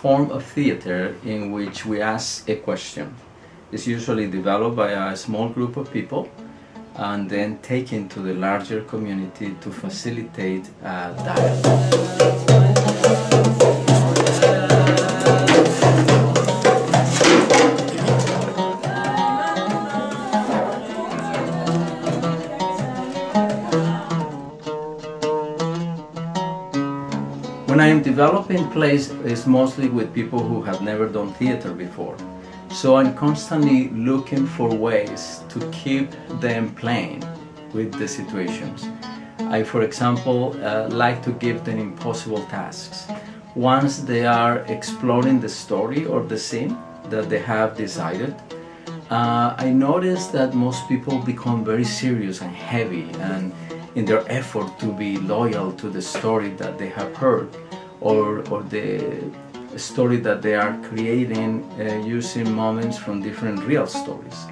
form of theater in which we ask a question. It's usually developed by a small group of people and then taken to the larger community to facilitate dialogue. When I am developing plays, it's mostly with people who have never done theater before. So I'm constantly looking for ways to keep them playing with the situations. I, for example, like to give them impossible tasks. Once they are exploring the story or the scene that they have decided, I notice that most people become very serious and heavy and in their effort to be loyal to the story that they have heard or the story that they are creating using moments from different real stories.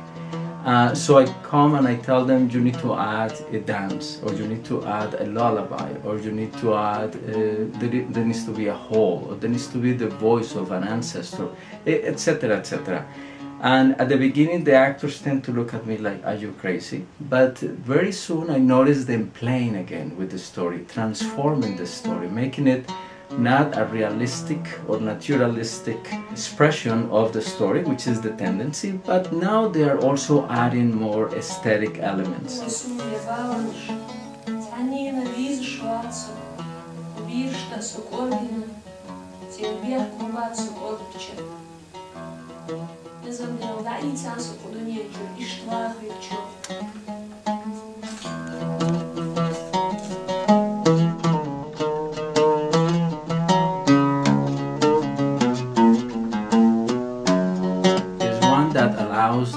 So I come and I tell them you need to add a dance, or you need to add a lullaby, or you need to add, there needs to be a hole, or there needs to be the voice of an ancestor, etc., etc. And at the beginning the actors tend to look at me like, are you crazy? But very soon I notice them playing again with the story, transforming the story, making it not a realistic or naturalistic expression of the story, which is the tendency, but now they are also adding more aesthetic elements.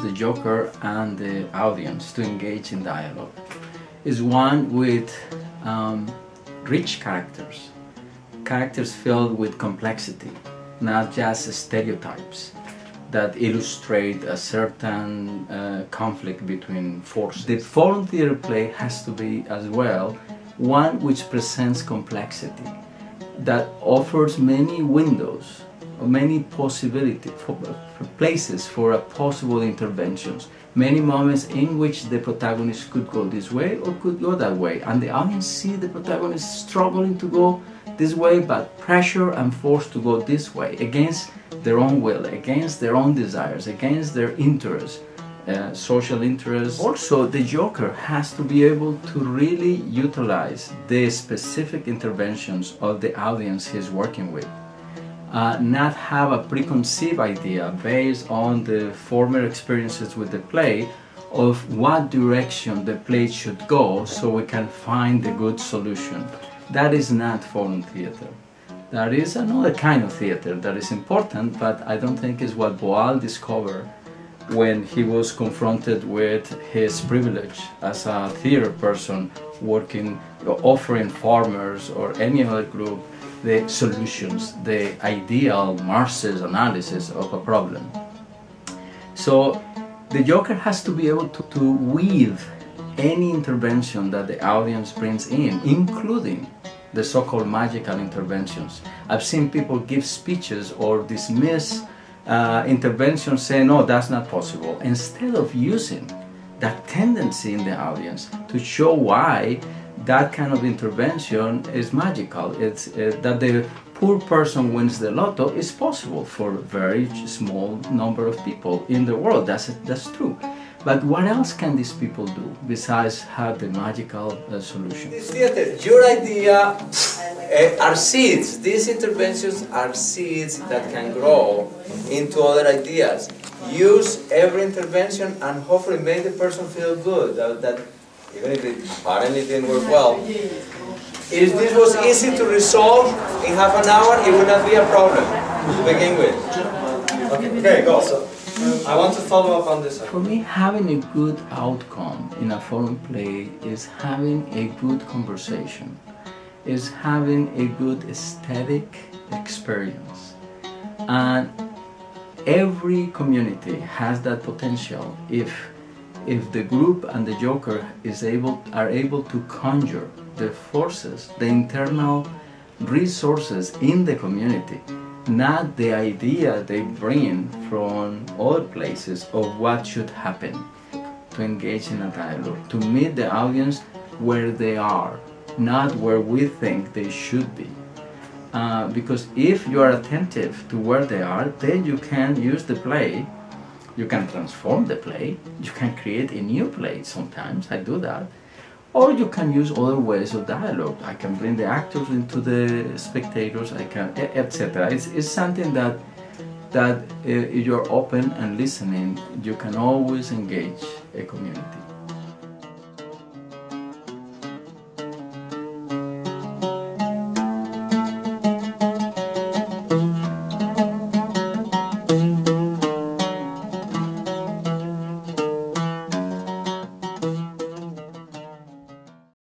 The Joker and the audience to engage in dialogue is one with rich characters filled with complexity, not just stereotypes that illustrate a certain conflict between forces. The foreign theater play has to be as well one which presents complexity, that offers many windows, many possibilities, places for possible interventions, many moments in which the protagonist could go this way or could go that way, and the audience see the protagonist struggling to go this way but pressure and forced to go this way against their own will, against their own desires, against their interests, social interests. Also, the Joker has to be able to really utilize the specific interventions of the audience he's working with. Not have a preconceived idea based on the former experiences with the play of what direction the play should go so we can find the good solution. That is not foreign theater. That is another kind of theater that is important, but I don't think is what Boal discovered when he was confronted with his privilege as a theater person working, offering farmers or any other group the solutions, the ideal Marxist analysis of a problem. So the Joker has to be able to weave any intervention that the audience brings in, including the so-called magical interventions. I've seen people give speeches or dismiss interventions saying, no, that's not possible, instead of using that tendency in the audience to show why that kind of intervention is magical. It's that the poor person wins the lotto is possible for a very small number of people in the world. That's true. But what else can these people do besides have the magical solution? This theater, your idea are seeds. These interventions are seeds that can grow into other ideas. Use every intervention and hopefully make the person feel good. That even if it apparently didn't work well, if this was easy to resolve in half an hour, it would not be a problem to begin with. Okay, go. So, I want to follow up on this. For me, having a good outcome in a foreign play is having a good conversation, is having a good aesthetic experience. And every community has that potential if the group and the Joker are able to conjure the forces, the internal resources in the community, not the idea they bring from other places of what should happen, to engage in a dialogue, to meet the audience where they are, not where we think they should be. Because if you are attentive to where they are, then you can use the play, you can transform the play, you can create a new play sometimes, I do that, or you can use other ways of dialogue. I can bring the actors into the spectators, I can, etc. It's something that if you're open and listening, you can always engage a community.